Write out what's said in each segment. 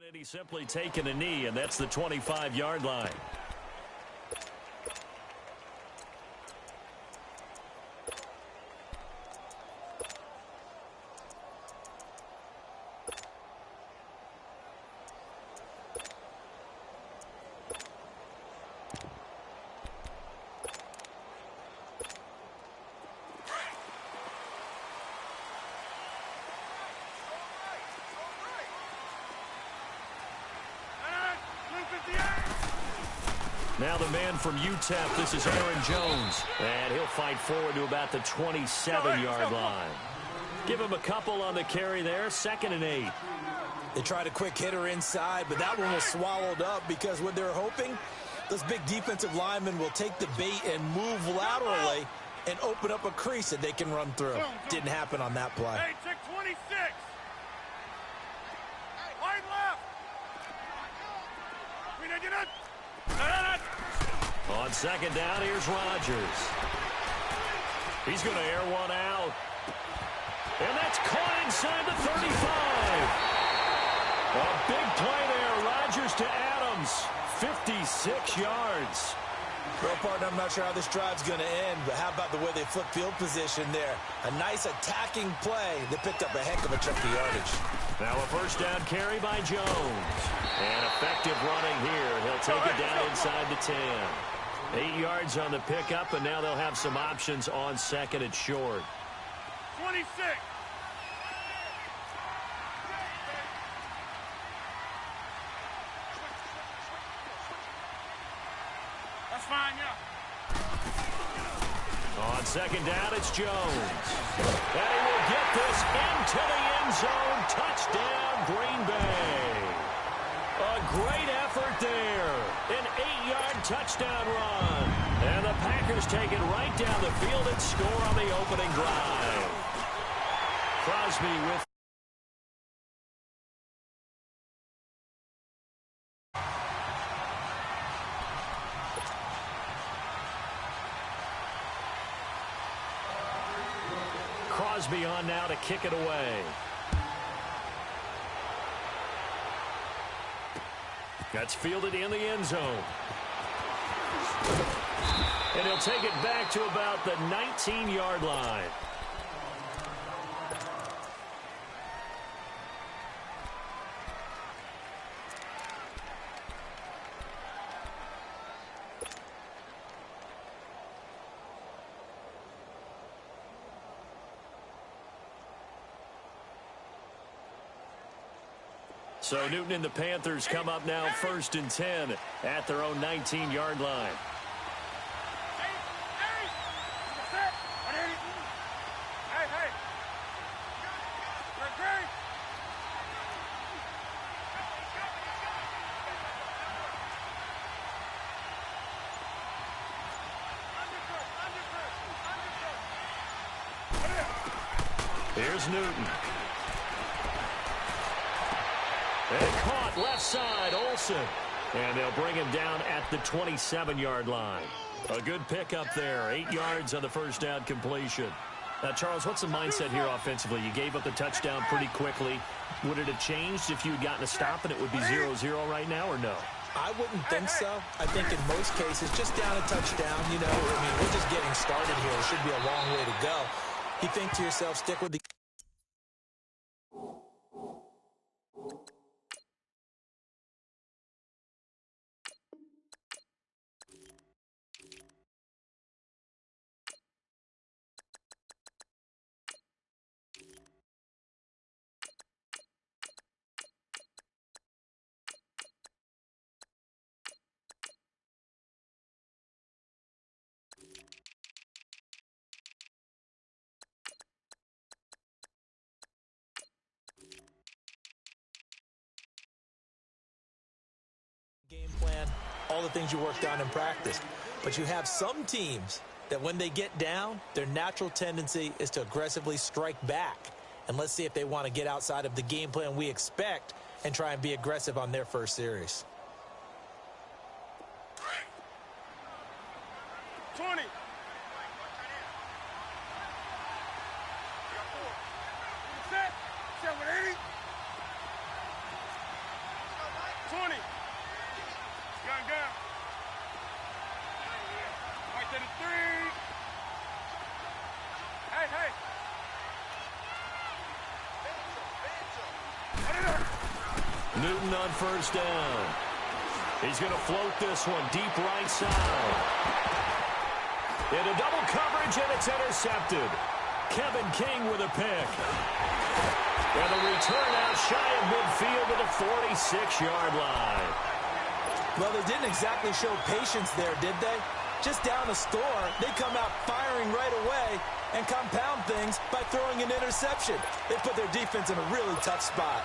And he's simply taken a knee, and that's the 25-yard line. Now the man from UTEP, this is Aaron Jones. And he'll fight forward to about the 27-yard line. Give him a couple on the carry there, 2nd and 8. They tried a quick hitter inside, but that one was swallowed up because what they're hoping, those big defensive linemen will take the bait and move laterally and open up a crease that they can run through. Didn't happen on that play. Hey, check 26. Wide left. On 2nd down, here's Rodgers. He's going to air one out. And that's caught inside the 35. A big play there. Rodgers to Adams. 56 yards. Well, partner, I'm not sure how this drive's going to end, but how about the way they flip field position there? A nice attacking play that picked up a heck of a chunk of yardage. Now a first down carry by Jones. And effective running here. He'll take it down inside the 10. 8 yards on the pickup, and now they'll have some options on 2nd and short. 26. That's fine, yeah. On 2nd down, it's Jones. And he will get this into the end zone. Touchdown, Green Bay. A great effort there. An 8-yard touchdown run. And the Packers take it right down the field and score on the opening drive. Crosby with... Crosby on now to kick it away. That's fielded in the end zone. And he'll take it back to about the 19-yard line. So Newton and the Panthers come up now 1st and 10 at their own 19-yard line. Here's Newton. And caught left side, Olsen. And they'll bring him down at the 27-yard line. A good pickup there, 8 yards on the first down completion. Now, Charles, what's the mindset here offensively? You gave up the touchdown pretty quickly. Would it have changed if you had gotten a stop and it would be 0-0 right now, or no? I wouldn't think so. I think in most cases, just down a touchdown, you know, I mean, we're just getting started here. It should be a long way to go. You think to yourself, stick with the... game plan, all the things you worked on in practice. But you have some teams that when they get down, their natural tendency is to aggressively strike back. And let's see if they want to get outside of the game plan we expect and try and be aggressive on their first series. 20. Set. 780. to 3. Hey, hey. Newton on first down. He's going to float this one deep right side. Into double coverage, and it's intercepted. Kevin King with a pick. And the return out shy of midfield to the 46-yard line. Well, they didn't exactly show patience there, did they? Just down a score, they come out firing right away and compound things by throwing an interception. They put their defense in a really tough spot.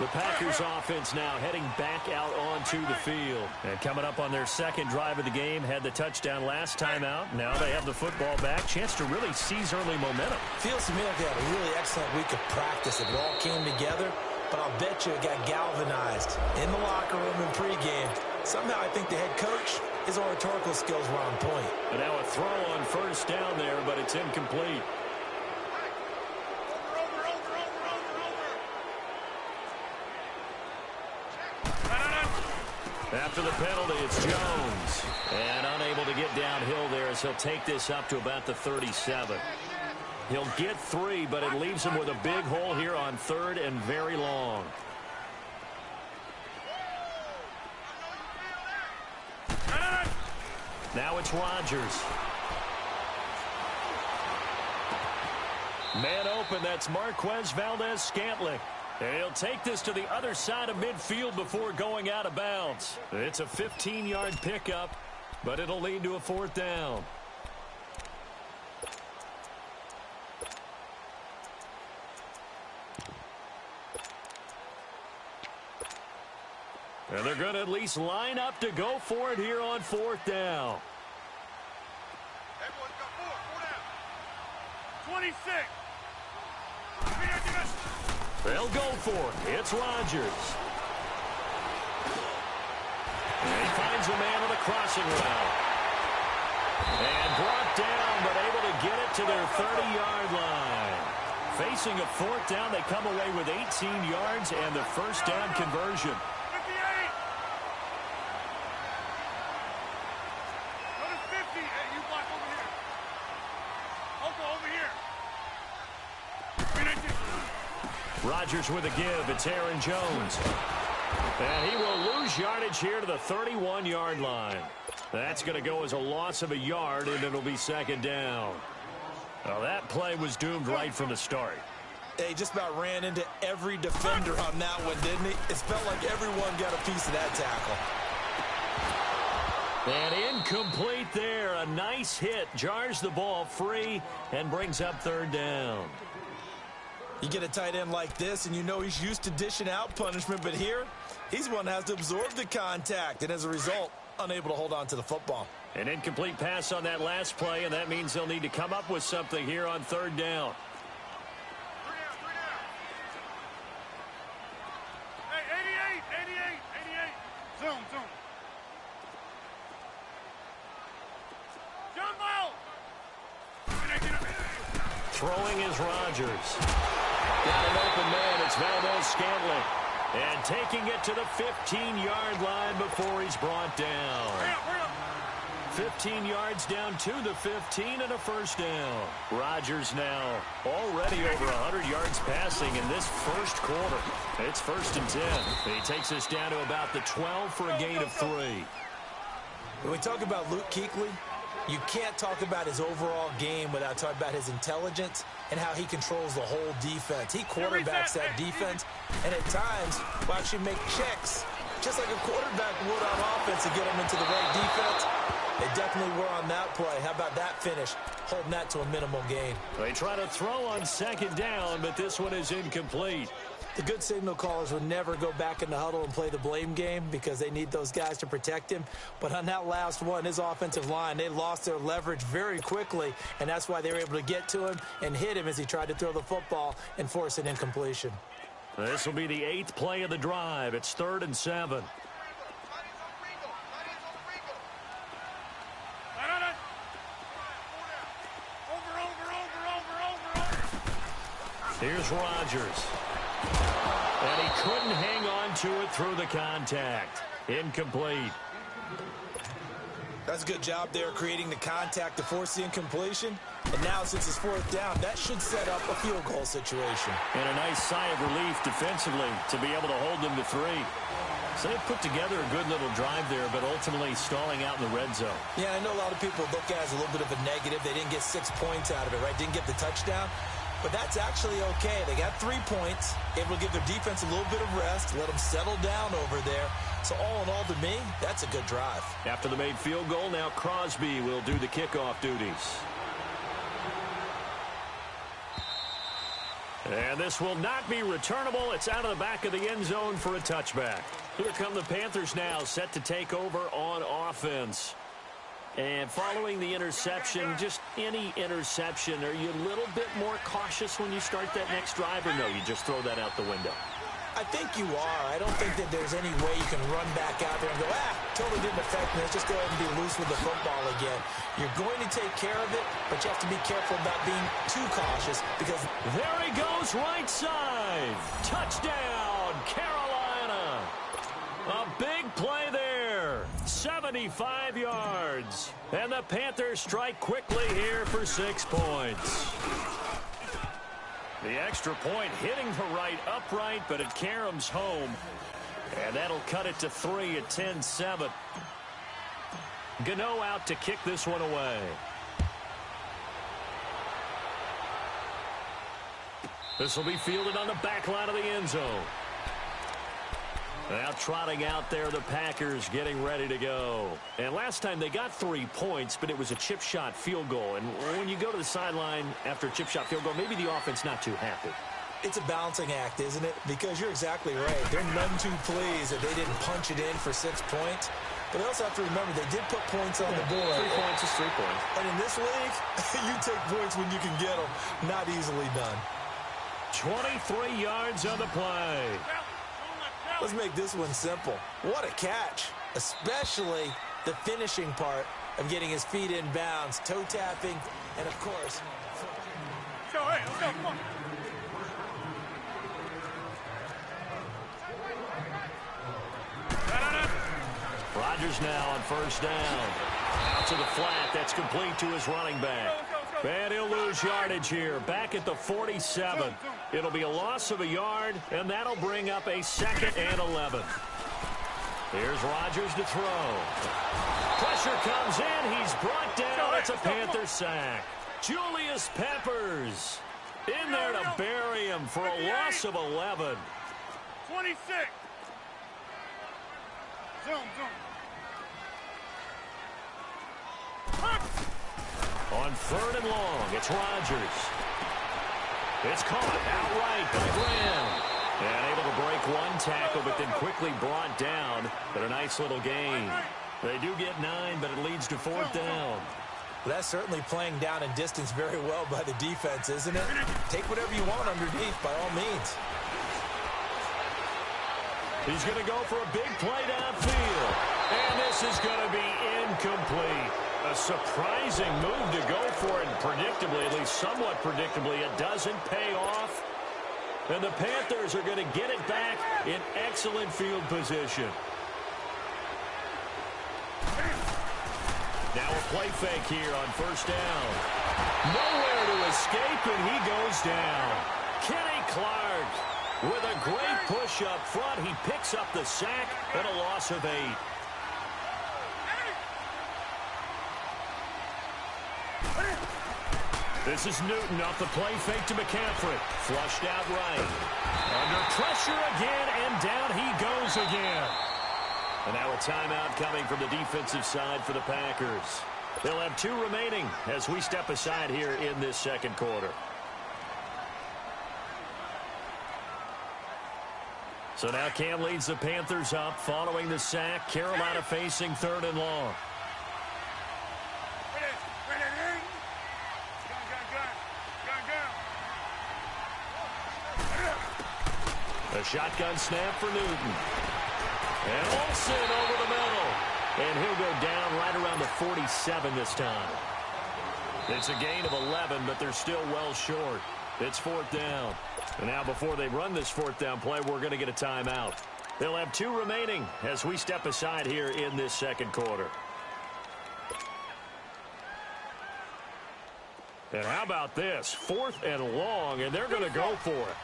The Packers offense now heading back out onto the field. And coming up on their second drive of the game, had the touchdown last time out. Now they have the football back. Chance to really seize early momentum. Feels to me like they had a really excellent week of practice. It all came together, but I'll bet you it got galvanized in the locker room in pregame. Somehow I think the head coach, his oratorical skills were on point. And now a throw on first down there, but it's incomplete. After the penalty, it's Jones. And unable to get downhill there as he'll take this up to about the 37. He'll get 3, but it leaves him with a big hole here on third and very long. Now it's Rodgers. Man open, that's Marquez Valdez-Scantling. And he'll take this to the other side of midfield before going out of bounds. It's a 15-yard pickup, but it'll lead to a fourth down. And they're going to at least line up to go for it here on fourth down. Everyone's got 4 down. 26. They'll go for it. It's Rodgers. And he finds a man on the crossing route. And brought down, but able to get it to their 30-yard line. Facing a fourth down, they come away with 18 yards and the first down conversion. 58. Go to 50. Hey, you block over here. Oko, over here. Rodgers with a give. It's Aaron Jones. And he will lose yardage here to the 31-yard line. That's going to go as a loss of a yard, and it'll be second down. Well, that play was doomed right from the start. He just about ran into every defender on that one, didn't he? It felt like everyone got a piece of that tackle. And incomplete there. A nice hit. Jars the ball free and brings up third down. You get a tight end like this, and you know he's used to dishing out punishment, but here, he's one that has to absorb the contact, and as a result, unable to hold on to the football. An incomplete pass on that last play, and that means they'll need to come up with something here on third down. 3 down. Hey, 88. Zoom. John Miles. Throwing is Rodgers. Got an open man. It's Valdez-Scantling. And taking it to the 15-yard line before he's brought down. 15 yards down to the 15 and a first down. Rodgers now already over 100 yards passing in this first quarter. It's first and 10. He takes us down to about the 12 for a gain of 3. When we talk about Luke Kuechly, you can't talk about his overall game without talking about his intelligence and how he controls the whole defense. He quarterbacks that defense, and at times will actually make checks, just like a quarterback would on offense to get them into the right defense. They definitely were on that play. How about that finish, holding that to a minimal gain? They try to throw on second down, but this one is incomplete. The good signal callers would never go back in the huddle and play the blame game because they need those guys to protect him. But on that last one, his offensive line, they lost their leverage very quickly, and that's why they were able to get to him and hit him as he tried to throw the football and force an incompletion. This will be the 8th play of the drive. It's 3rd and 7. Here's Rodgers. And he couldn't hang on to it through the contact. Incomplete. That's a good job there creating the contact to force the incompletion. And now since it's fourth down, that should set up a field goal situation. And a nice sigh of relief defensively to be able to hold them to 3. So they put together a good little drive there, but ultimately stalling out in the red zone. Yeah, I know a lot of people look at it as a little bit of a negative. They didn't get 6 points out of it, right? Didn't get the touchdown. But that's actually okay. They got 3 points. It will give their defense a little bit of rest, let them settle down over there. So all in all, to me, that's a good drive. After the made field goal, now Crosby will do the kickoff duties. And this will not be returnable. It's out of the back of the end zone for a touchback. Here come the Panthers now, set to take over on offense. And following the interception, just any interception, are you a little bit more cautious when you start that next drive, or no, you just throw that out the window? I think you are. I don't think that there's any way you can run back out there and go, totally didn't affect me. Let's just go ahead and be loose with the football again. You're going to take care of it, but you have to be careful about being too cautious because... There he goes, right side. Touchdown, Carolina. A big play there. 75 yards. And the Panthers strike quickly here for 6 points. The extra point hitting the right upright, but it caroms home. And that'll cut it to 3 at 10-7. Gano out to kick this one away. This will be fielded on the back line of the end zone. Now trotting out there, the Packers getting ready to go. And last time they got 3 points, but it was a chip shot field goal. And when you go to the sideline after a chip shot field goal, maybe the offense not too happy. It's a balancing act, isn't it? Because you're exactly right. They're none too pleased that they didn't punch it in for 6 points. But they also have to remember they did put points on the board. 3 points is 3 points. And in this league, you take points when you can get them. Not easily done. 23 yards on the play. Let's make this one simple. What a catch, especially the finishing part of getting his feet in bounds, toe tapping, and of course. Go, hey, let's go, come on. Rodgers now on first down. Out to the flat. That's complete to his running back. And he'll lose yardage here. Back at the 47. It'll be a loss of a yard, and that'll bring up a 2nd and 11. Here's Rodgers to throw. Pressure comes in. He's brought down. It's a Panther sack. Julius Peppers in there to bury him for a loss of 11. 26. Zoom. On 3rd and long, it's Rodgers. It's caught outright by Graham. And able to break one tackle, but then quickly brought down. But a nice little gain. They do get 9, but it leads to 4th down. Well, that's certainly playing down in distance very well by the defense, isn't it? Take whatever you want underneath, by all means. He's going to go for a big play downfield. And this is going to be incomplete. A surprising move to go for it, and predictably, at least somewhat predictably, it doesn't pay off. And the Panthers are going to get it back in excellent field position. Now a play fake here on first down. Nowhere to escape, and he goes down. Kenny Clark with a great push up front. He picks up the sack and a loss of 8. This is Newton off the play fake to McCaffrey. Flushed out right. Under pressure again, and down he goes again. And now a timeout coming from the defensive side for the Packers. They'll have 2 remaining as we step aside here in this second quarter. So now Cam leads the Panthers up following the sack. Carolina facing 3rd and long. A shotgun snap for Newton. And Olsen over the middle. And he'll go down right around the 47 this time. It's a gain of 11, but they're still well short. It's 4th down. And now before they run this 4th down play, we're going to get a timeout. They'll have 2 remaining as we step aside here in this second quarter. And how about this? 4th and long, and they're going to go for it.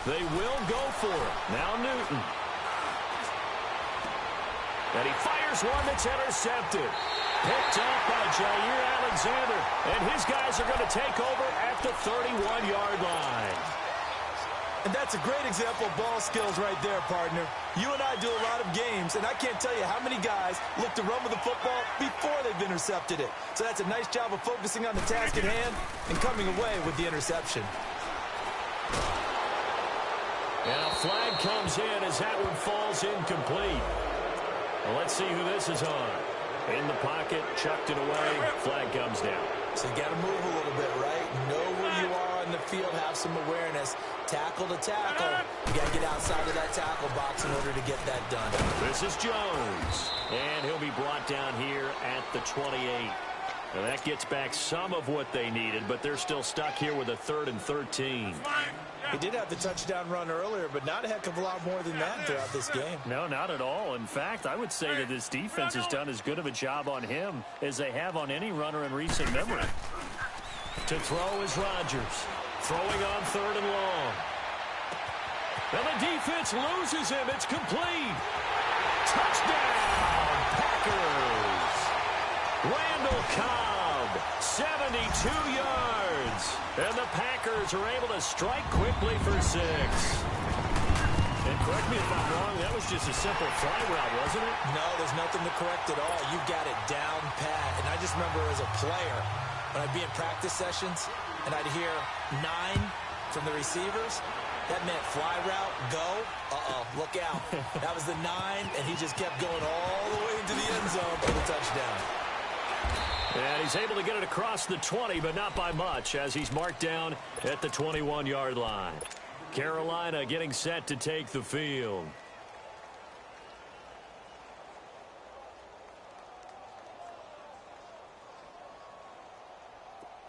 They will go for it. Now Newton. And he fires one that's intercepted. Picked up by Jair Alexander. And his guys are going to take over at the 31-yard line. And that's a great example of ball skills right there, partner. You and I do a lot of games, and I can't tell you how many guys look to run with the football before they've intercepted it. So that's a nice job of focusing on the task at hand and coming away with the interception. And a flag comes in as that one falls incomplete. Well, let's see who this is on. In the pocket, chucked it away, flag comes down. So you got to move a little bit, right? Know where you are on the field, have some awareness. Tackle to tackle. You got to get outside of that tackle box in order to get that done. This is Jones. And he'll be brought down here at the 28. And that gets back some of what they needed, but they're still stuck here with a 3rd and 13. He did have the touchdown run earlier, but not a heck of a lot more than that throughout this game. No, not at all. In fact, I would say that this defense has done as good of a job on him as they have on any runner in recent memory. To throw is Rodgers. Throwing on 3rd and long. And the defense loses him. It's complete. Touchdown, Packers. Randall Cobb, 72 yards. And the Packers are able to strike quickly for 6. And correct me if I'm wrong, that was just a simple fly route, wasn't it? No, there's nothing to correct at all. You got it down pat. And I just remember as a player, when I'd be in practice sessions, and I'd hear 9 from the receivers, that meant fly route, go, look out. That was the 9, and he just kept going all the way into the end zone for the touchdown. And he's able to get it across the 20, but not by much, as he's marked down at the 21-yard line. Carolina getting set to take the field.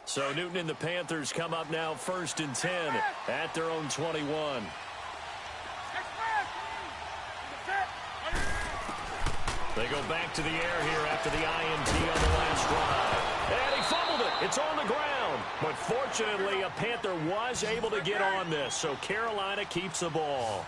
So Newton and the Panthers come up now 1st and 10 at their own 21. They go back to the air here after the INT on the last drive. And he fumbled it. It's on the ground. But fortunately, a Panther was able to get on this, so Carolina keeps the ball.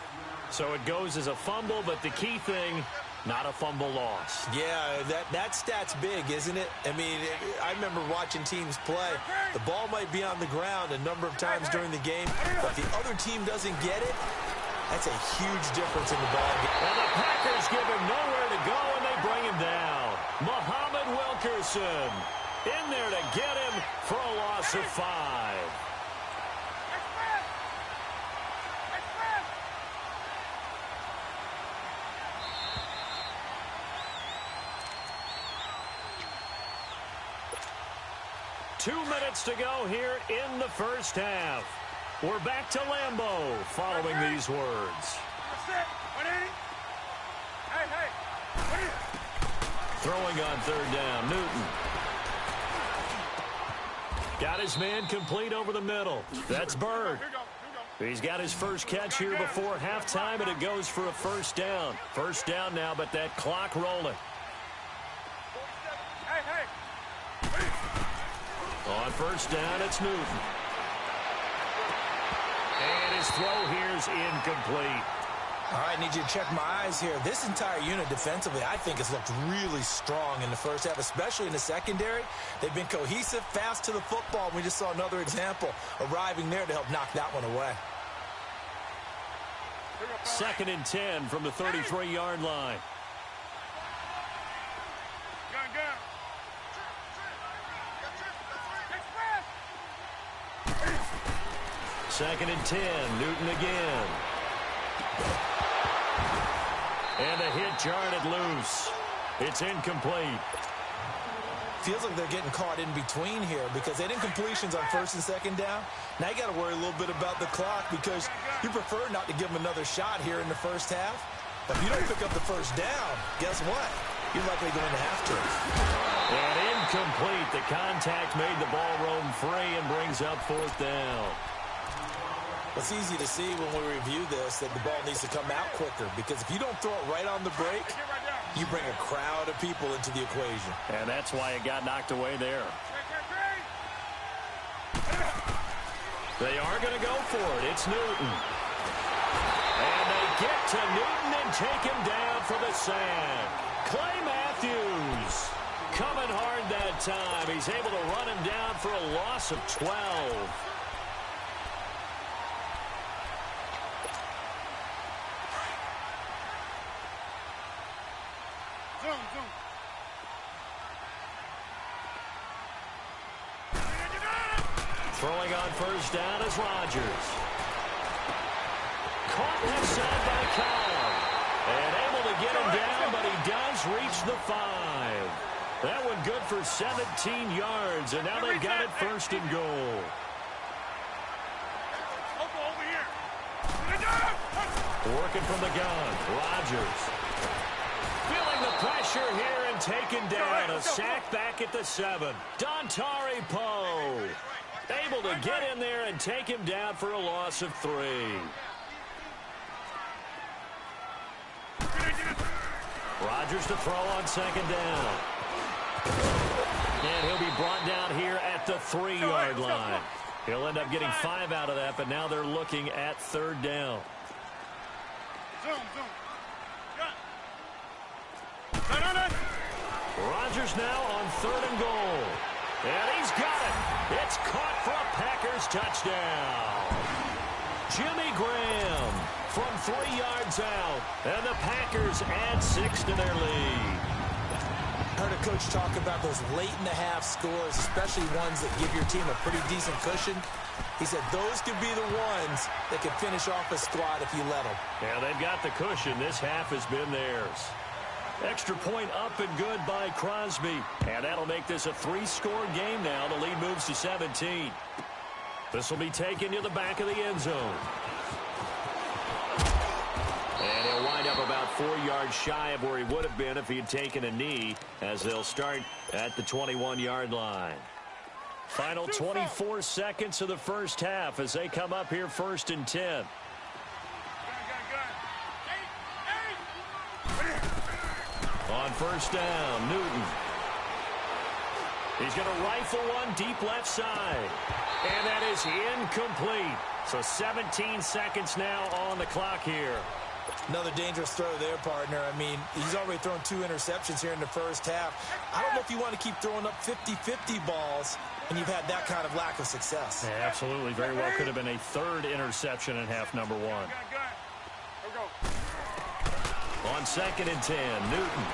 So it goes as a fumble, but the key thing, not a fumble loss. Yeah, that stat's big, isn't it? I mean, I remember watching teams play. The ball might be on the ground a number of times during the game, but if the other team doesn't get it, that's a huge difference in the ball game. And the Packers give him nowhere to go, and they bring him down. Muhammad Wilkerson in there to get him for a loss of 5. Two minutes to go here in the first half. We're back to Lambeau following these words. Throwing on 3rd down, Newton. Got his man complete over the middle. That's Bird. He's got his first catch here before halftime, and it goes for a 1st down. 1st down now, but that clock rolling. On 1st down, it's Newton. And his throw here is incomplete. All right, I need you to check my eyes here. This entire unit defensively, I think, has looked really strong in the first half, especially in the secondary. They've been cohesive, fast to the football. We just saw another example arriving there to help knock that one away. 2nd and 10 from the 33-yard line. 2nd and 10, Newton again. And a hit jarred loose. It's incomplete. Feels like they're getting caught in between here because they didn't completions on 1st and 2nd down. Now you got to worry a little bit about the clock because you prefer not to give them another shot here in the first half. But if you don't pick up the first down, guess what? You're likely going to have to. And incomplete. The contact made the ball roam free and brings up fourth down. It's easy to see when we review this that the ball needs to come out quicker, because if you don't throw it right on the break, you bring a crowd of people into the equation. And that's why it got knocked away there. They are going to go for it. It's Newton. And they get to Newton and take him down for the sack. Clay Matthews coming hard that time. He's able to run him down for a loss of 12. Throwing on first down is Rodgers. Caught left side by Cobb. And able to get him down, but he does reach the 5. That one good for 17 yards, and now they've got it first and goal. Working from the gun, Rodgers. Feeling the pressure here and taken down. A sack back at the 7. Dontari Poe. Able to get in there and take him down for a loss of 3. Rodgers to throw on second down. And he'll be brought down here at the 3-yard line. He'll end up getting 5 out of that, but now they're looking at third down. Rodgers now on third and goal. And he's got it. It's caught for a Packers touchdown. Jimmy Graham from 3 yards out. And the Packers add 6 to their lead. I heard a coach talk about those late-in-the-half scores, especially ones that give your team a pretty decent cushion. He said those could be the ones that could finish off a squad if you let them. Yeah, they've got the cushion. This half has been theirs. Extra point up and good by Crosby. And that'll make this a 3-score game now. The lead moves to 17. This will be taken to the back of the end zone. And he'll wind up about 4 yards shy of where he would have been if he had taken a knee, as they'll start at the 21-yard line. Final 24 seconds of the first half as they come up here first and 10. On first down, Newton. He's going to rifle one deep left side. And that is incomplete. So 17 seconds now on the clock here. Another dangerous throw there, partner. I mean, he's already thrown 2 interceptions here in the first half. I don't know if you want to keep throwing up 50-50 balls and you've had that kind of lack of success. Yeah, absolutely. Very well could have been a 3rd interception in half number 1. On second and 10, Newton.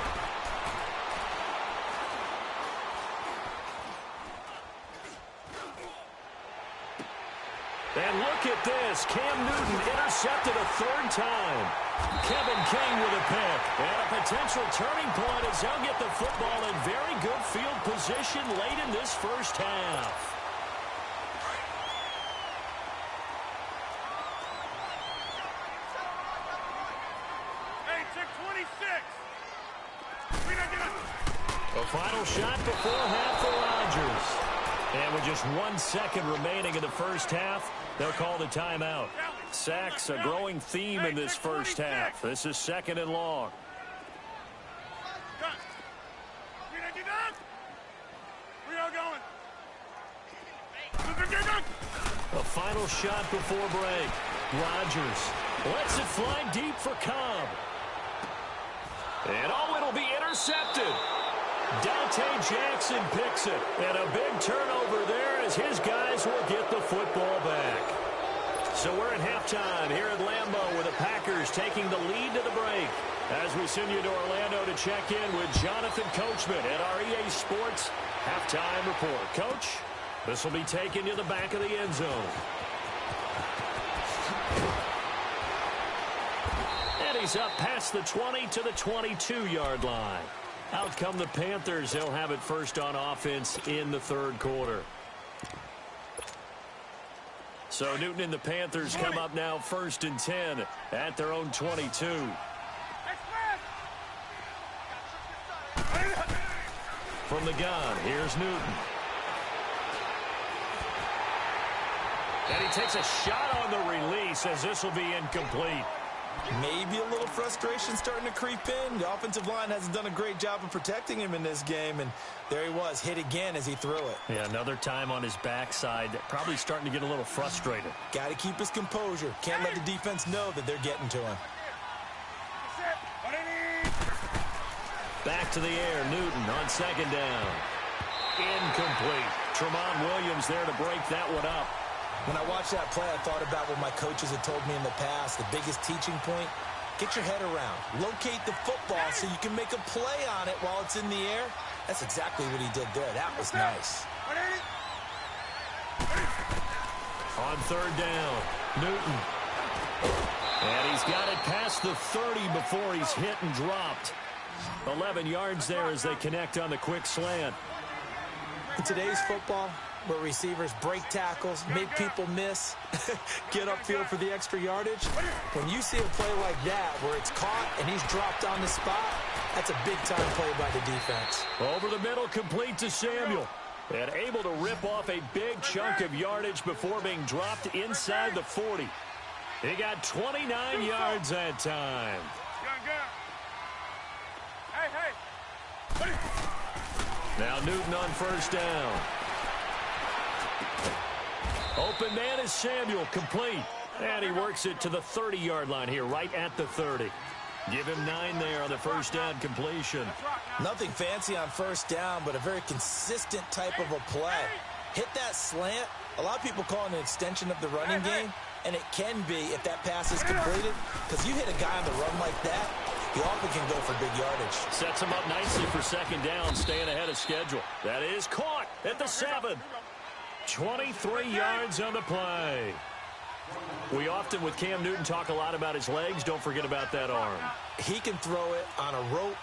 And look at this. Cam Newton intercepted a 3rd time. Kevin King with a pick. And a potential turning point as he'll get the football in very good field position late in this first half. A final shot before half for Rodgers. And with just 1 second remaining in the first half, they'll call the timeout. Sacks, a growing theme in this first half. This is 2nd and long. A final shot before break. Rodgers lets it fly deep for Cobb. And it'll be intercepted. Dante Jackson picks it. And a big turnover there as his guys will get the football back. So we're at halftime here at Lambeau with the Packers taking the lead to the break. As we send you to Orlando to check in with Jonathan Coachman at our EA Sports Halftime Report. Coach, this will be taken to the back of the end zone. And he's up past the 20 to the 22-yard line. Out come the Panthers. They'll have it first on offense in the 3rd quarter. So Newton and the Panthers come up now first and 10 at their own 22. From the gun, here's Newton. And he takes a shot on the release as this will be incomplete. Maybe a little frustration starting to creep in. The offensive line hasn't done a great job of protecting him in this game, and there he was, hit again as he threw it. Yeah, another time on his backside, probably starting to get a little frustrated. Got to keep his composure. Can't let the defense know that they're getting to him. Back to the air, Newton on second down. Incomplete. Tramon Williams there to break that one up. When I watched that play, I thought about what my coaches had told me in the past. The biggest teaching point, get your head around. Locate the football so you can make a play on it while it's in the air. That's exactly what he did there. That was nice. On third down, Newton. And he's got it past the 30 before he's hit and dropped. 11 yards there as they connect on the quick slant. In today's football, where receivers break tackles, make people miss, get upfield for the extra yardage, when you see a play like that where it's caught and he's dropped on the spot, that's a big-time play by the defense. Over the middle, complete to Samuel. And able to rip off a big chunk of yardage before being dropped inside the 40. He got 29 yards that time. Now Newton on first down. Open man is Samuel, complete. And he works it to the 30-yard line here, right at the 30. Give him 9 there on the first down completion. Nothing fancy on first down, but a very consistent type of a play. Hit that slant. A lot of people call it an extension of the running game, and it can be if that pass is completed, because you hit a guy on the run like that, he often can go for big yardage. Sets him up nicely for second down, staying ahead of schedule. That is caught at the 7. 23 yards on the play. We often, with Cam Newton, talk a lot about his legs. Don't forget about that arm. He can throw it on a rope.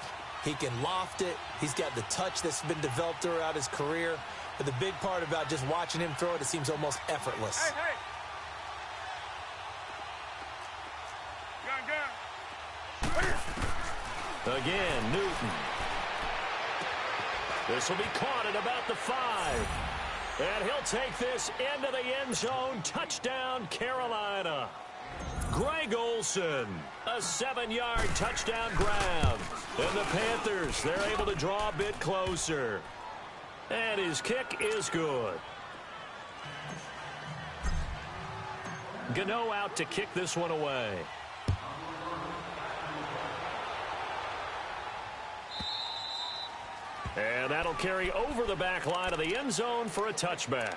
He can loft it. He's got the touch that's been developed throughout his career. But the big part about just watching him throw it, it seems almost effortless. Again, Newton. This will be caught at about the 5. And he'll take this into the end zone. Touchdown, Carolina. Greg Olsen, a 7-yard touchdown grab. And the Panthers, they're able to draw a bit closer. And his kick is good. Gano out to kick this one away. And that'll carry over the back line of the end zone for a touchback.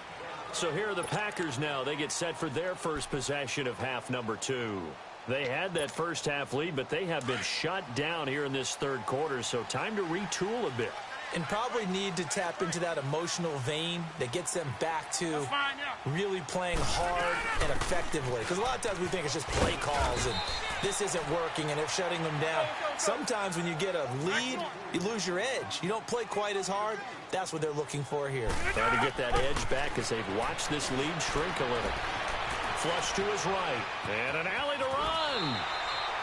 So here are the Packers now. They get set for their first possession of half number 2. They had that first half lead, but they have been shut down here in this third quarter, so time to retool a bit. And probably need to tap into that emotional vein that gets them back to really playing hard and effectively. Because a lot of times we think it's just play calls and this isn't working and they're shutting them down. Sometimes when you get a lead, you lose your edge. You don't play quite as hard. That's what they're looking for here. Trying to get that edge back as they've watched this lead shrink a little. Flush to his right. And an alley to run.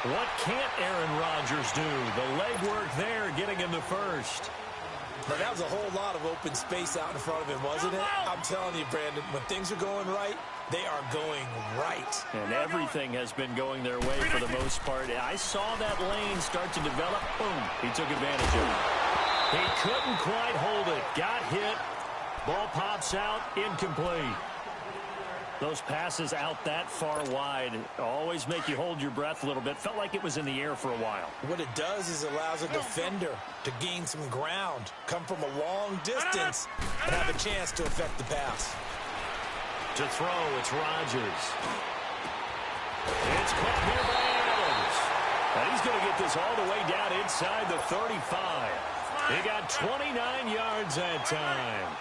What can't Aaron Rodgers do? The legwork there getting him the first. Now, that was a whole lot of open space out in front of him, wasn't it? I'm telling you, Brandon, when things are going right, they are going right. And everything has been going their way for the most part. I saw that lane start to develop. Boom. He took advantage of it. He couldn't quite hold it. Got hit. Ball pops out. Incomplete. Those passes out that far wide always make you hold your breath a little bit. Felt like it was in the air for a while. What it does is allows a defender to gain some ground, come from a long distance, and have a chance to affect the pass. To throw, it's Rodgers. It's caught here by Adams. And he's going to get this all the way down inside the 35. He got 29 yards that time.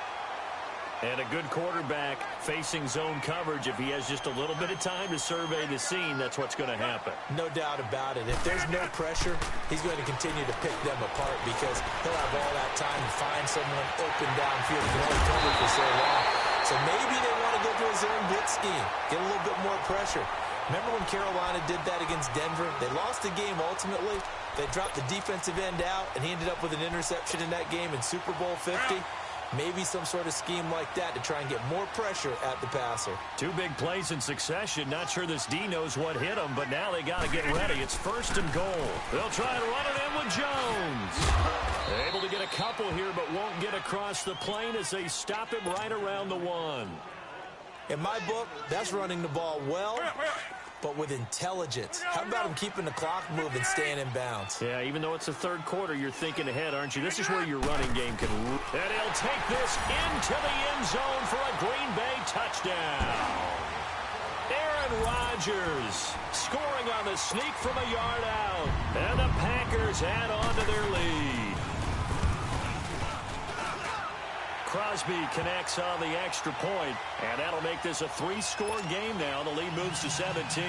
And a good quarterback facing zone coverage. If he has just a little bit of time to survey the scene, that's what's going to happen. No doubt about it. If there's no pressure, he's going to continue to pick them apart because he'll have all that time to find someone open downfield. He can only cover for so long. So maybe they want to go to a zone blitz scheme, get a little bit more pressure. Remember when Carolina did that against Denver? They lost the game ultimately. They dropped the defensive end out, and he ended up with an interception in that game in Super Bowl 50. Maybe some sort of scheme like that to try and get more pressure at the passer. Two big plays in succession. Not sure this D knows what hit him, but now they got to get ready. It's 1st and goal. They'll try and run it in with Jones. They're able to get a couple here, but won't get across the plane as they stop him right around the 1. In my book, that's running the ball well, but with intelligence. How about him keeping the clock moving, staying in bounds? Yeah, even though it's the 3rd quarter, you're thinking ahead, aren't you? This is where your running game can... And he'll take this into the end zone for a Green Bay touchdown. Aaron Rodgers scoring on the sneak from a yard out. And the Packers add on to their lead. Crosby connects on the extra point, and that'll make this a 3-score game now. The lead moves to 17.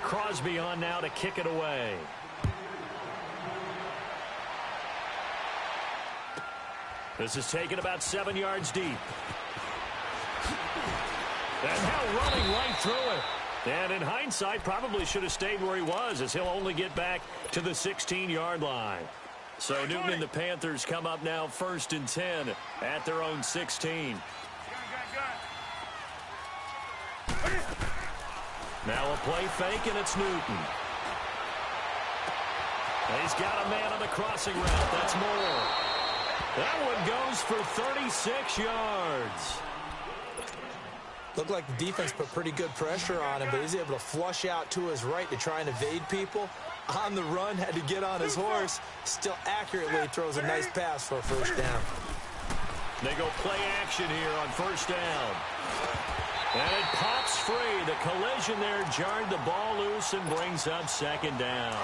Crosby on now to kick it away. This is taken about 7 yards deep. And now running right through it. And in hindsight, probably should have stayed where he was, as he'll only get back to the 16-yard line. So Newton and the Panthers come up now 1st and 10 at their own 16. Now a play fake, and it's Newton. He's got a man on the crossing route. That's Moore. That one goes for 36 yards. Looked like the defense put pretty good pressure on him, but he's able to flush out to his right to try and evade people. On the run, had to get on his horse. Still accurately throws a nice pass for a 1st down. They go play action here on 1st down. And it pops free. The collision there jarred the ball loose and brings up 2nd down.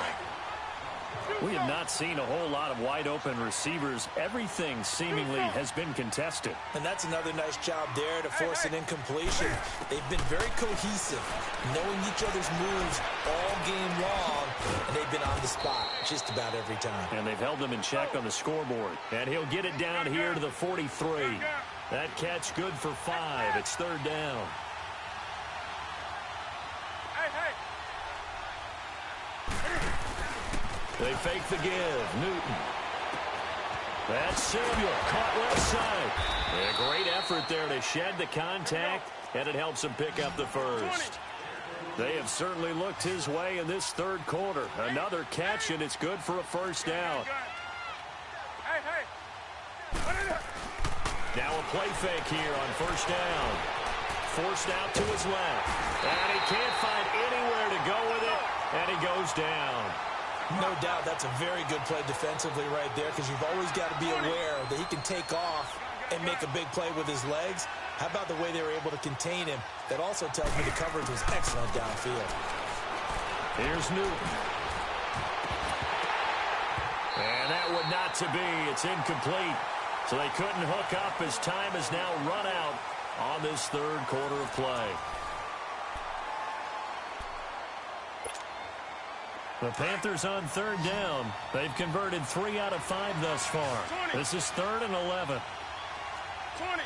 We have not seen a whole lot of wide-open receivers. Everything seemingly has been contested. And that's another nice job there to force an incompletion. They've been very cohesive, knowing each other's moves all game long, and they've been on the spot just about every time. And they've held them in check on the scoreboard. And he'll get it down here to the 43. That catch good for 5. It's 3rd down. They fake the give. Newton. That's Samuel. Caught left side. A great effort there to shed the contact, and it helps him pick up the 1st. They have certainly looked his way in this 3rd quarter. Another catch, and it's good for a 1st down. Now a play fake here on 1st down. Forced out to his left. And he can't find anywhere to go with it, and he goes down. No doubt that's a very good play defensively right there, because you've always got to be aware that he can take off and make a big play with his legs. How about the way they were able to contain him? That also tells me the coverage was excellent downfield. Here's Newton. And that would not to be. It's incomplete. So they couldn't hook up as time has now run out on this 3rd quarter of play. The Panthers on 3rd down. They've converted 3 out of 5 thus far. This is 3rd and 11. 20.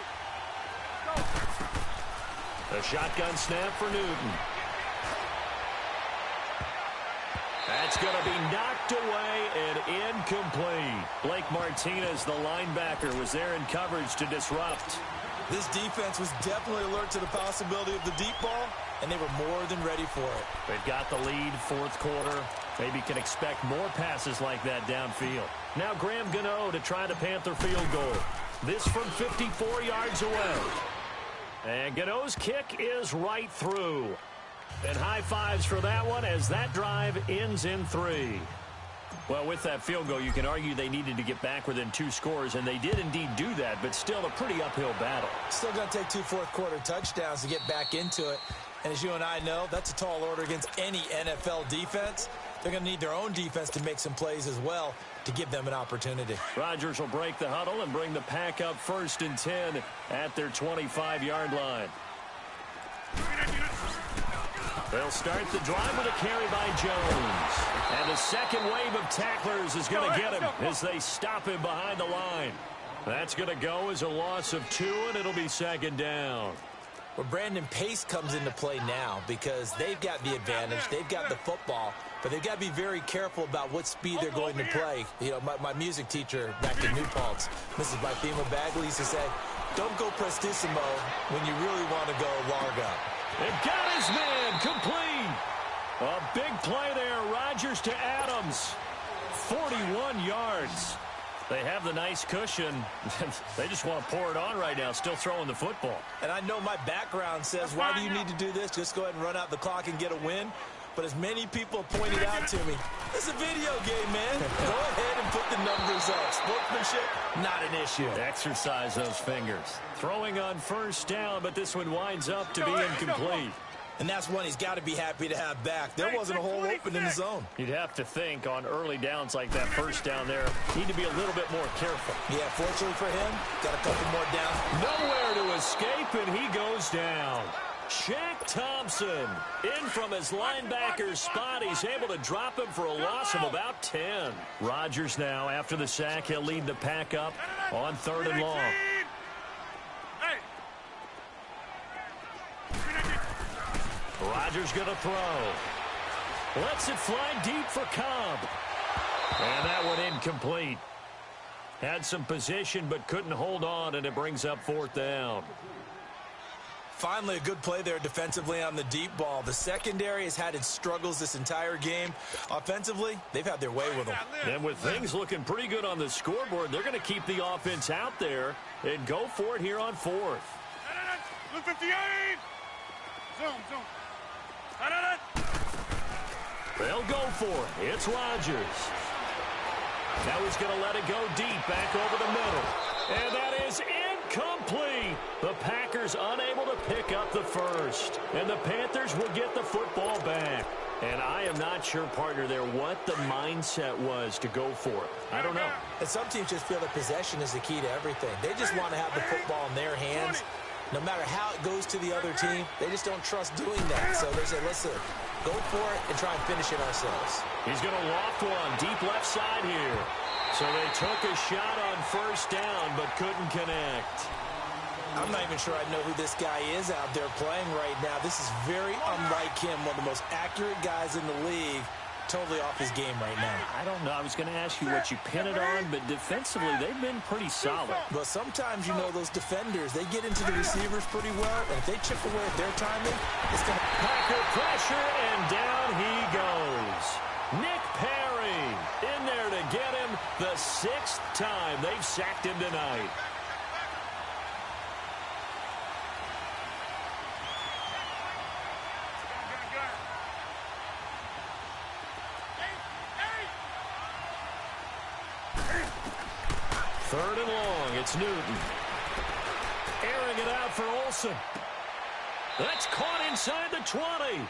A shotgun snap for Newton. That's going to be knocked away and incomplete. Blake Martinez, the linebacker, was there in coverage to disrupt. This defense was definitely alert to the possibility of the deep ball, and they were more than ready for it. They've got the lead, 4th quarter. Maybe can expect more passes like that downfield. Now Graham Gano to try the Panther field goal. This from 54 yards away. And Gano's kick is right through. And high fives for that one as that drive ends in 3. Well, with that field goal, you can argue they needed to get back within 2 scores, and they did indeed do that, but still a pretty uphill battle. Still going to take 2 fourth-quarter touchdowns to get back into it. And as you and I know, that's a tall order against any NFL defense. They're going to need their own defense to make some plays as well to give them an opportunity. Rodgers will break the huddle and bring the pack up 1st and 10 at their 25-yard line. They'll start the drive with a carry by Jones. And the second wave of tacklers is going to get him as they stop him behind the line. That's going to go as a loss of 2, and it'll be second down. Well, Brandon, pace comes into play now because they've got the advantage. They've got the football, but they've got to be very careful about what speed they're going to play. You know, my music teacher back in New Paltz, Mrs. Bythema Bagley, used to say, don't go prestissimo when you really want to go largo. It got his man complete. A big play there. Rodgers to Adams. 41 yards. They have the nice cushion. They just want to pour it on right now, still throwing the football. And I know my background says, why do you need to do this? Just go ahead and run out the clock and get a win. But as many people pointed out to me, it's a video game, man. Go ahead and put the numbers up. Sportsmanship, not an issue. Exercise those fingers. Throwing on first down, but this one winds up to be incomplete. And that's one he's got to be happy to have back. There wasn't a hole open in the zone. You'd have to think on early downs like that first down there, need to be a little bit more careful. Yeah, fortunately for him, got a couple more down. Nowhere to escape, and he goes down. Shaq Thompson in from his linebacker spot. He's able to drop him for a loss of about 10. Rodgers now, after the sack, he'll lead the pack up on 3rd and long. Rodgers going to throw. Lets it fly deep for Cobb. And that one incomplete. Had some position but couldn't hold on, and it brings up 4th down. Finally, a good play there defensively on the deep ball. The secondary has had its struggles this entire game. Offensively, they've had their way with them. And with things looking pretty good on the scoreboard, they're going to keep the offense out there and go for it here on 4th. Look 58. Zoom. They'll go for it. It's Rodgers. Now he's going to let it go deep back over the middle. And that is incomplete. The Packers unable to pick up the first. And the Panthers will get the football back. And I am not sure, partner, there what the mindset was to go for it. I don't know. And some teams just feel that possession is the key to everything. They just want to have the football in their hands. No matter how it goes to the other team, they just don't trust doing that. So they say, listen, go for it and try and finish it ourselves. He's going to loft one deep left side here. So they took a shot on first down but couldn't connect. I'm not even sure I know who this guy is out there playing right now. This is very unlike him, one of the most accurate guys in the league. Totally off his game right now. I don't know. I was going to ask you what you pin it on, but defensively, they've been pretty solid. But sometimes, you know, those defenders, they get into the receivers pretty well, and if they chip away at their timing, it's going to... Packer pressure, and down he goes. Nick Perry in there to get him the 6th time they've sacked him tonight. Third and long, it's Newton. Airing it out for Olsen. That's caught inside the 20.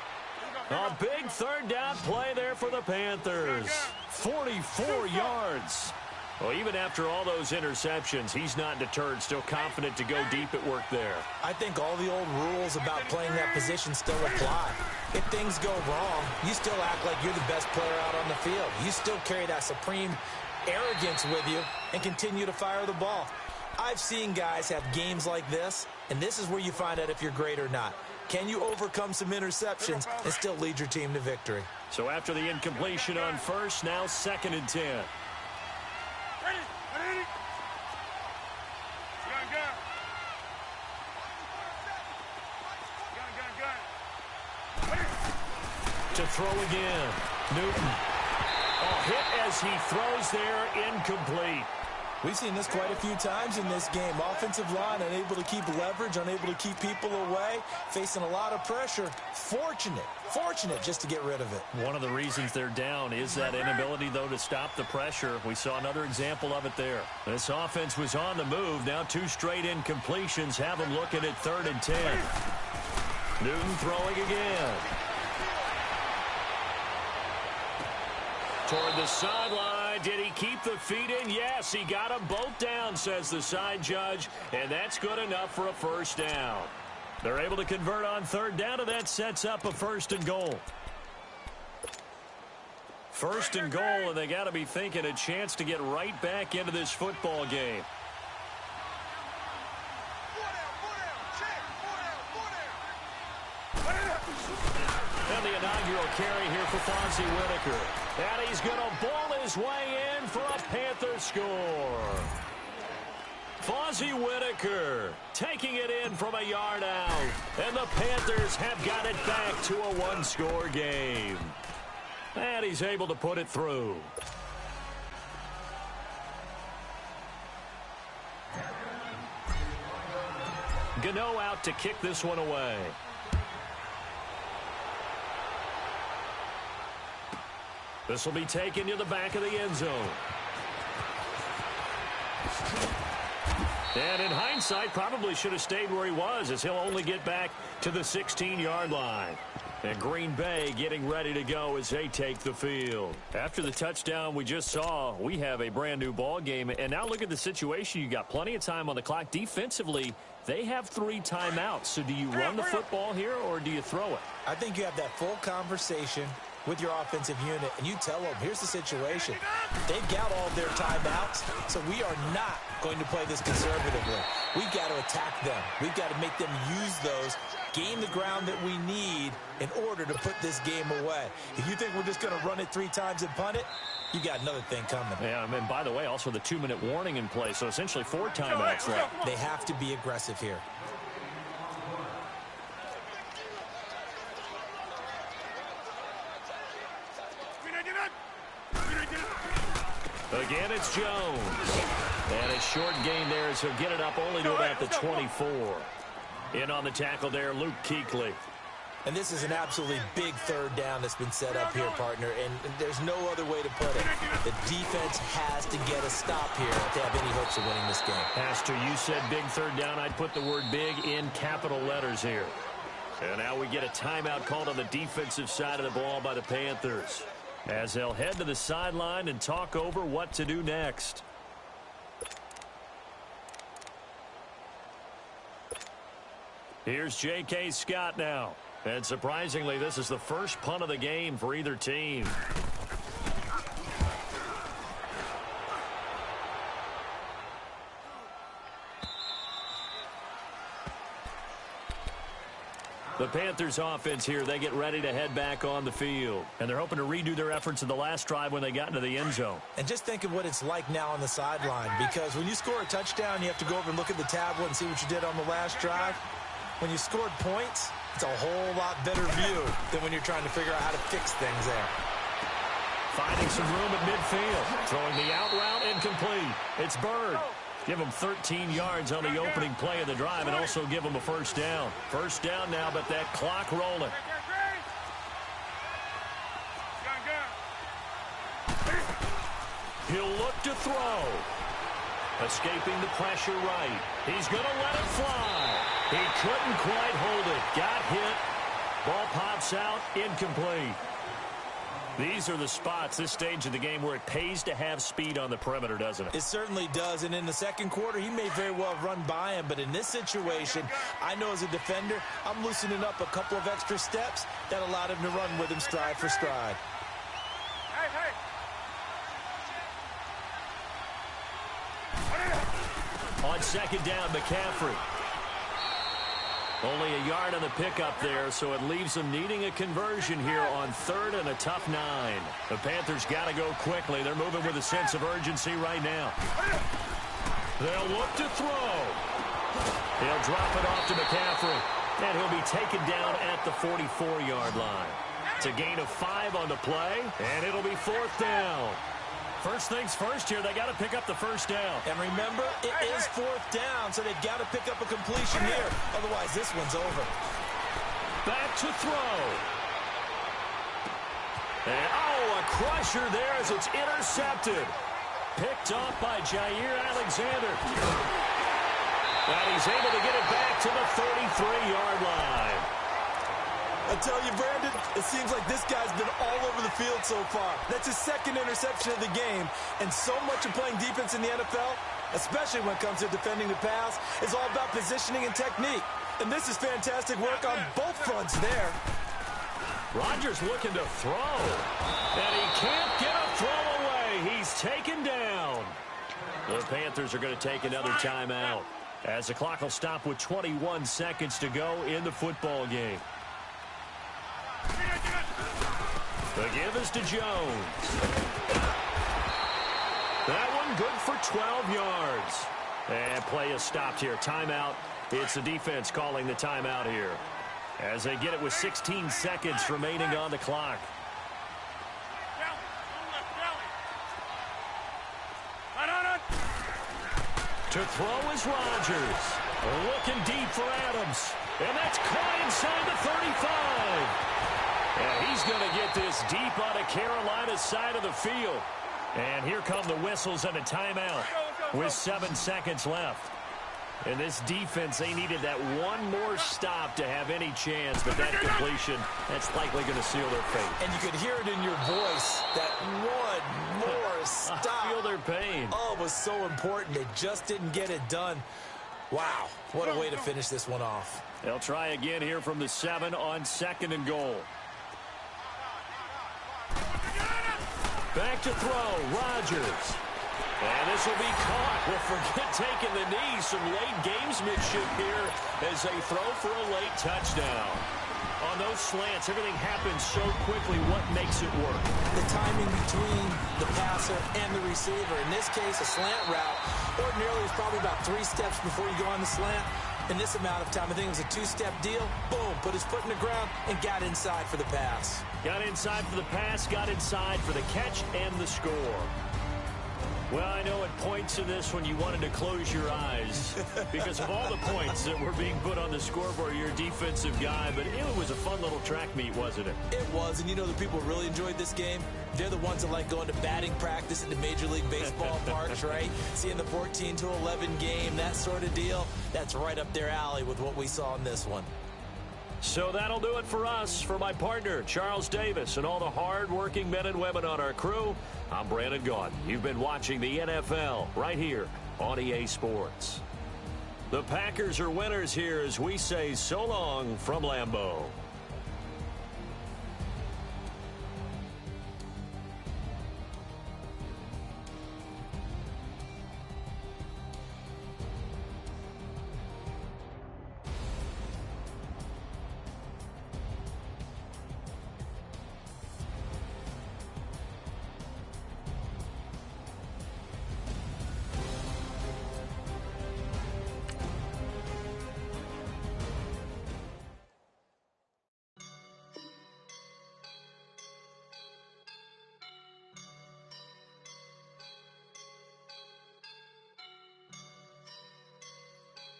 A big 3rd down play there for the Panthers. 44 yards. Well, even after all those interceptions, he's not deterred, still confident to go deep at work there. I think all the old rules about playing that position still apply. If things go wrong, you still act like you're the best player out on the field. You still carry that supreme arrogance with you and continue to fire the ball. I've seen guys have games like this, and this is where you find out if you're great or not. Can you overcome some interceptions and still lead your team to victory? So after the incompletion on first, now 2nd and 10. To throw again. Newton. Hit as he throws there, incomplete. We've seen this quite a few times in this game. Offensive line unable to keep leverage, unable to keep people away, facing a lot of pressure. Fortunate just to get rid of it. One of the reasons they're down is that inability, though, to stop the pressure. We saw another example of it there. This offense was on the move. Now 2 straight incompletions have them looking at 3rd and 10. Newton throwing again. Toward the sideline. Did he keep the feet in? Yes, he got them both down, says the side judge, and that's good enough for a first down. They're able to convert on third down, and that sets up a 1st and goal. 1st and goal, and they got to be thinking a chance to get right back into this football game. And the inaugural carry here for Fonzie Whitaker. And he's going to ball his way in for a Panther score. Fonzie Whitaker taking it in from a yard out. And the Panthers have got it back to a one-score game. And he's able to put it through. Gano out to kick this one away. This will be taken to the back of the end zone. And in hindsight, probably should have stayed where he was, as he'll only get back to the 16-yard line. And Green Bay getting ready to go as they take the field. After the touchdown we just saw, we have a brand-new ball game. And now look at the situation. You got plenty of time on the clock. Defensively, they have 3 timeouts. So do you run the football here, or do you throw it? I think you have that full conversation with your offensive unit, and you tell them, here's the situation. They've got all of their timeouts, so we are not going to play this conservatively. We've got to attack them. We've got to make them use those, gain the ground that we need in order to put this game away. If you think we're just going to run it 3 times and punt it, you got another thing coming. Yeah, and by the way, also the 2-minute warning in play, so essentially 4 timeouts left. They have to be aggressive here. Again, it's Jones. And a short gain there as he'll get it up only to about the 24. In on the tackle there, Luke Kuechly. And this is an absolutely big 3rd down that's been set up here, partner, and there's no other way to put it. The defense has to get a stop here if they have any hopes of winning this game. Pastor, you said big 3rd down. I'd put the word big in capital letters here. And now we get a timeout called on the defensive side of the ball by the Panthers, as they'll head to the sideline and talk over what to do next. Here's J.K. Scott now. And surprisingly, this is the first punt of the game for either team. The Panthers offense here, they get ready to head back on the field. And they're hoping to redo their efforts in the last drive when they got into the end zone. And just think of what it's like now on the sideline, because when you score a touchdown, you have to go over and look at the tablet and see what you did on the last drive. When you scored points, it's a whole lot better view than when you're trying to figure out how to fix things there. Finding some room at midfield. Throwing the out route incomplete. It's Bird. Give him 13 yards on the opening play of the drive and also give him a 1st down. 1st down now, but that clock rolling. He'll look to throw. Escaping the pressure right. He's going to let it fly. He couldn't quite hold it. Got hit. Ball pops out. Incomplete. These are the spots, this stage of the game, where it pays to have speed on the perimeter, doesn't it? It certainly does, and in the second quarter, he may very well run by him, but in this situation, I know as a defender, I'm loosening up a couple of extra steps that allowed him to run with him stride for stride. On 2nd down, McCaffrey. Only a yard on the pickup there, so it leaves them needing a conversion here on 3rd and a tough 9. The Panthers got to go quickly. They're moving with a sense of urgency right now. They'll look to throw. He'll drop it off to McCaffrey, and he'll be taken down at the 44-yard line. It's a gain of 5 on the play, and it'll be 4th down. First things first here, they got to pick up the 1st down. And remember, it is 4th down, so they've got to pick up a completion here. Otherwise, this one's over. Back to throw. And, a crusher there as it's intercepted. Picked off by Jair Alexander. And he's able to get it back to the 33-yard line. I tell you, Brandon, it seems like this guy's been all over the field so far. That's his 2nd interception of the game. And so much of playing defense in the NFL, especially when it comes to defending the pass, is all about positioning and technique. And this is fantastic work on both fronts there. Rodgers looking to throw. And he can't get a throw away. He's taken down. The Panthers are going to take another timeout, as the clock will stop with 21 seconds to go in the football game. The give is to Jones. That one good for 12 yards. And play is stopped here. Timeout. It's the defense calling the timeout here, as they get it with 16 seconds remaining on the clock. To throw is Rodgers. Looking deep for Adams. And that's caught inside the 35. And he's going to get this deep on the Carolina side of the field. And here come the whistles and a timeout with 7 seconds left. And this defense, they needed that one more stop to have any chance, but that completion, that's likely going to seal their fate. And you could hear it in your voice, that one more stop. I feel their pain. Oh, it was so important. They just didn't get it done. Wow, what a way to finish this one off. They'll try again here from the 7 on 2nd and goal. Back to throw, Rodgers. And this will be caught. Well, forget taking the knee. Some late gamesmanship here as they throw for a late touchdown. On those slants, everything happens so quickly. What makes it work? The timing between the passer and the receiver. In this case, a slant route. Ordinarily, it's probably about 3 steps before you go on the slant. In this amount of time, I think it was a 2-step deal. Boom, put his foot in the ground and got inside for the pass. Got inside for the pass, got inside for the catch and the score. Well, I know at points in this when you wanted to close your eyes because of all the points that were being put on the scoreboard. You're a defensive guy, but it was a fun little track meet, wasn't it? It was, and you know the people who really enjoyed this game? They're the ones that like going to batting practice at the Major League Baseball parks, right? Seeing the 14-11 game, that sort of deal. That's right up their alley with what we saw in this one. So that'll do it for us. For my partner, Charles Davis, and all the hard-working men and women on our crew, I'm Brandon Gaudin. You've been watching the NFL right here on EA Sports. The Packers are winners here as we say so long from Lambeau.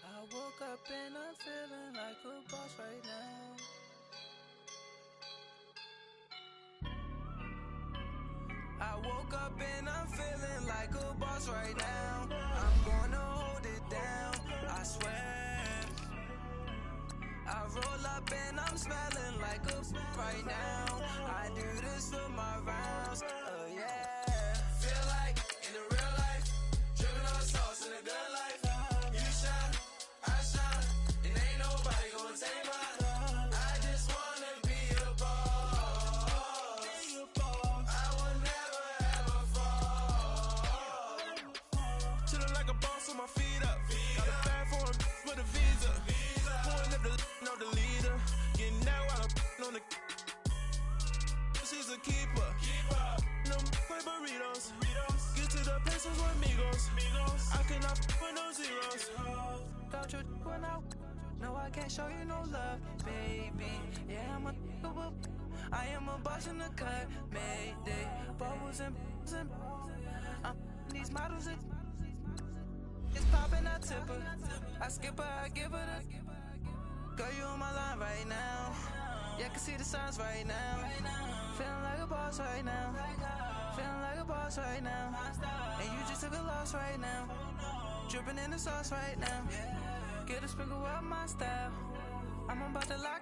I woke up and I'm feeling like a boss right now. I woke up and I'm feeling like a boss right now. I'm gonna hold it down, I swear. I roll up and I'm smelling like a right now. I do this for my rounds, oh yeah. Feel like in the real life, dripping on sauce in a good life. You shine, I shine, and ain't nobody gonna take mine. I just wanna be a boss. I will never ever fall. Chillin' like a boss with my feet up. Got a bag for him with a visa. Pulling up the know the leader. Getting that while I'm on the. She's a keeper. No play burritos. Get to the pesos with amigos. I cannot with no zeros. Doubt you when out. No, I can't show you no love, baby. Yeah, I am a boss in the cut. Mayday. Bubbles and I'm these models. It's popping, I tip her. I skip her, I give her the. Girl, you on my line right now. Yeah, I can see the signs right now. Feeling like a boss right now. Feeling like a boss right now. And you just took a loss right now. Dripping in the sauce right now. Get a sprinkle up my style. I'm about to lock